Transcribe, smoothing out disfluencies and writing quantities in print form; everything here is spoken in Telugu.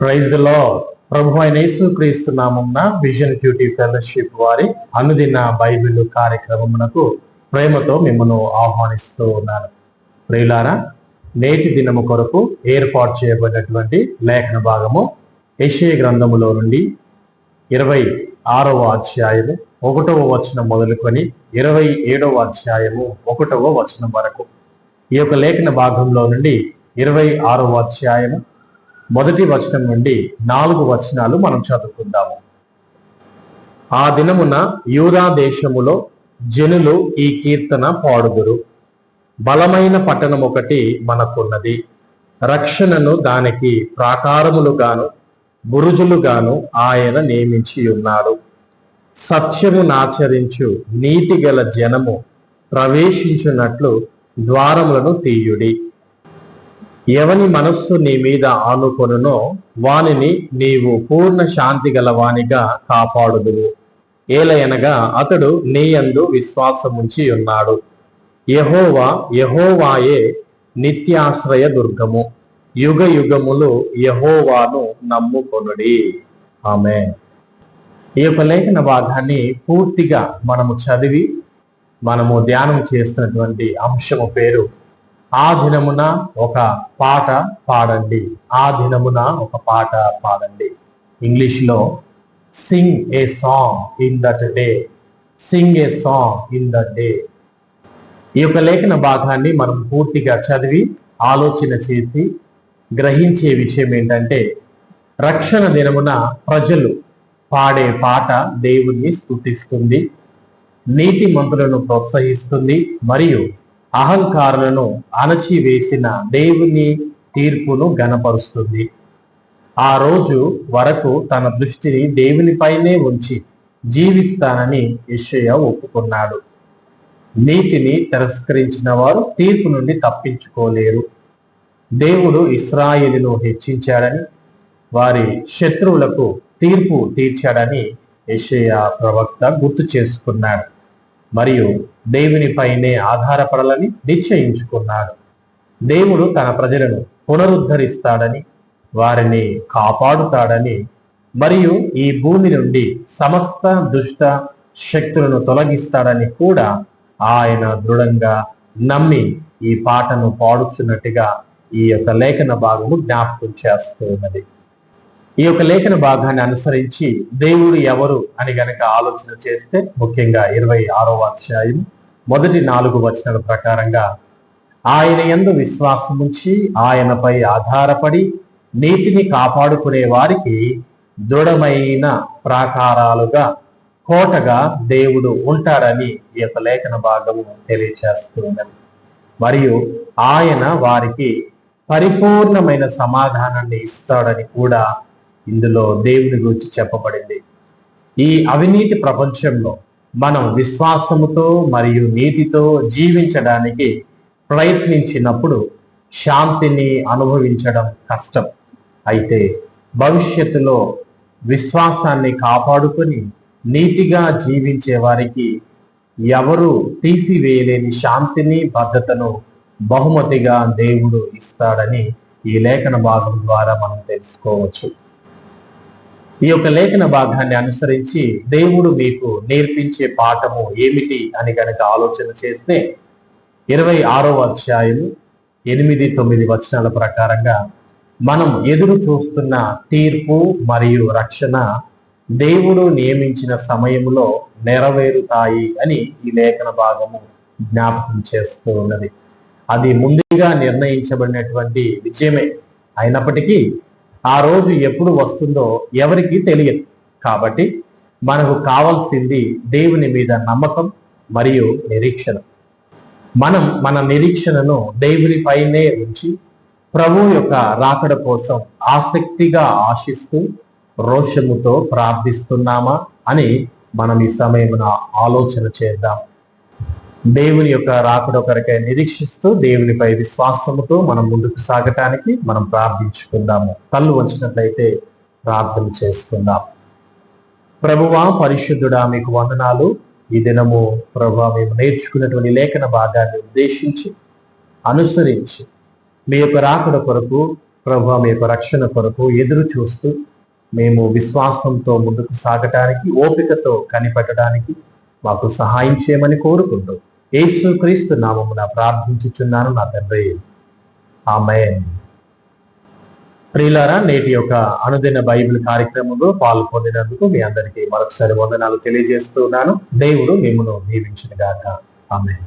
Praise the lord. ప్రభు అయిన యేసుక్రీస్తు నామమున విజన్ క్యూటీ ఫెలోషిప్ వారి అనుదిన బైబిల్ కార్యక్రమమునకు ప్రేమతో మిమ్మల్ని ఆహ్వానిస్తూ ఉన్నాను. ప్రియులారా, నేటి దినము కొరకు ఏర్పాటు చేయబడినటువంటి లేఖన భాగము యెషయా గ్రంథములో నుండి 26వ అధ్యాయము 1వ వచనం మొదలుకొని 27వ అధ్యాయము 1వ వచనం వరకు. ఈ యొక్క లేఖన భాగంలో నుండి 26వ అధ్యాయము మొదటి వచనం నుండి 4 వచనాలు మనం చదువుకుందాము. ఆ దినమున యూదా దేశములో జనులు ఈ కీర్తన పాడుదురు. బలమైన పట్టణం ఒకటి మనకున్నది, రక్షణను దానికి ప్రాకారములుగాను బురుజులుగాను ఆయన నియమించి ఉన్నాడు. సత్యమునాచరించు నీతి గల జనము ప్రవేశించున్నట్లు ద్వారములను తీయుడి. ఎవని మనస్సు నీ మీద ఆనుకొనునో వానిని నీవు పూర్ణ శాంతి గల వానిగా కాపాడుదువు. ఏలయనగా అతడు నీ యందు విశ్వాసముంచి ఉన్నాడు. యెహోవాయే నిత్యాశ్రయ దుర్గము. యుగ యుగములు యెహోవాను నమ్ముకొనుడి. ఆమేన్. ఈ యొక్క లేఖన భాగాన్ని పూర్తిగా మనము చదివి మనము ధ్యానం చేస్తున్నటువంటి అంశము పేరు ఆ దినమున ఒక పాట పాడండి. ఆ దినమున ఒక పాట పాడండి. ఇంగ్లీష్లో sing a song in that day. Sing a song in that day. ఈ యొక్క లేఖన భాగాన్ని మనం పూర్తిగా చదివి ఆలోచన చేసి గ్రహించే విషయం ఏంటంటే, రక్షణ దినమున ప్రజలు పాడే పాట దేవుణ్ణి స్తుతిస్తుంది, నీతిమంతులను ప్రోత్సహిస్తుంది మరియు అహంకారులను అణచివేసిన దేవుని తీర్పును గణపరుస్తుంది. ఆ రోజు వరకు తన దృష్టిని దేవునిపైనే ఉంచి జీవిస్తానని యెషయా ఒప్పుకున్నాడు. నీతిని తిరస్కరించిన వారు తీర్పు నుండి తప్పించుకోలేరు. దేవుడు ఇశ్రాయేలును హెచ్చించాడని, వారి శత్రువులకు తీర్పు తీర్చాడని యెషయా ప్రవక్త గుర్తు చేసుకున్నాడు మరియు దేవునిపైనే ఆధారపడాలని నిశ్చయించుకున్నాడు. దేవుడు తన ప్రజలను పునరుద్ధరిస్తాడని, వారిని కాపాడుతాడని మరియు ఈ భూమి నుండి సమస్త దుష్ట శక్తులను తొలగిస్తాడని కూడా ఆయన దృఢంగా నమ్మి ఈ పాటను పాడుతున్నట్టుగా ఈ యొక్క లేఖన భాగము జ్ఞాపకం చేస్తూ ఉన్నది. ఈ యొక్క లేఖన భాగాన్ని అనుసరించి దేవుడు ఎవరు అని గనక ఆలోచన చేస్తే, ముఖ్యంగా 26వ అధ్యాయం మొదటి 4 వచనాల ప్రకారంగా ఆయన యందు విశ్వాసముంచి ఆయనపై ఆధారపడి నీతిని కాపాడుకునే వారికి దృఢమైన ప్రాకారాలుగా కోటగా దేవుడు ఉంటాడని ఈ యొక్క లేఖన భాగము తెలియచేస్తున్నది. మరియు ఆయన వారికి పరిపూర్ణమైన సమాధానాన్ని ఇస్తాడని కూడా ఇందులో దేవుని గురించి చెప్పబడింది. ఈ అవినీతి ప్రపంచంలో మనం విశ్వాసముతో మరియు నీతితో జీవించడానికి ప్రయత్నించినప్పుడు శాంతిని అనుభవించడం కష్టం. అయితే భవిష్యత్తులో విశ్వాసాన్ని కాపాడుకొని నీతిగా జీవించే వారికి ఎవరు తీసివేయలేని శాంతిని భద్రతను బహుమతిగా దేవుడు ఇస్తాడని ఈ లేఖన భాగం ద్వారా మనం తెలుసుకోవచ్చు. ఈ యొక్క లేఖన భాగాన్ని అనుసరించి దేవుడు మీకు నేర్పించే పాఠము ఏమిటి అని కనుక ఆలోచన చేస్తే, 26వ అధ్యాయము 8-9 వచనాల ప్రకారంగా మనం ఎదురు చూస్తున్న తీర్పు మరియు రక్షణ దేవుడు నియమించిన సమయంలో నెరవేరుతాయి అని ఈ లేఖన భాగము జ్ఞాపకం చేస్తూ ఉన్నది. అది ముందుగా నిర్ణయించబడినటువంటి విజయమే అయినప్పటికీ ఆ రోజు ఎప్పుడు వస్తుందో ఎవరికి తెలియదు. కాబట్టి మనకు కావాల్సింది దేవుని మీద నమ్మకం మరియు నిరీక్షణ. మనం మన నిరీక్షణను దేవునిపైనే ఉంచి ప్రభు యొక్క రాకడ కోసం ఆసక్తిగా ఆశిస్తూ రోషముతో ప్రార్థిస్తున్నామా అని మనం ఈ సమయమున ఆలోచన చేద్దాం. దేవుని యొక్క రాకడ కొరకై నిరీక్షిస్తూ దేవునిపై విశ్వాసముతో మనం ముందుకు సాగటానికి మనం ప్రార్థించుకుందాము. కళ్ళు వంచినట్లయితే ప్రార్థన చేసుకుందాం. ప్రభువా, పరిశుద్ధుడా, మీకు వందనాలు. ఈ దినము ప్రభువా, మేము నేర్చుకున్నటువంటి లేఖన భాగాన్ని ఉద్దేశించి అనుసరించి మీ యొక్క రాకడ కొరకు ప్రభువా మీ యొక్క రక్షణ కొరకు ఎదురు చూస్తూ మేము విశ్వాసంతో ముందుకు సాగటానికి, ఓపికతో కనిపెట్టడానికి మాకు సహాయం చేయమని కోరుకుంటూ యేసుక్రీస్తు నామమున ప్రార్థించుచున్నాను నా తండ్రి, ఆమేన్. ప్రియులారా, నేటి యొక్క అనుదిన బైబిల్ కార్యక్రమంలో పాల్గొందినందుకు మీ అందరికీ మరొకసారి వందనాలు తెలియజేస్తున్నాను. దేవుడు మిమ్మును దీవించును గాక. ఆమేన్.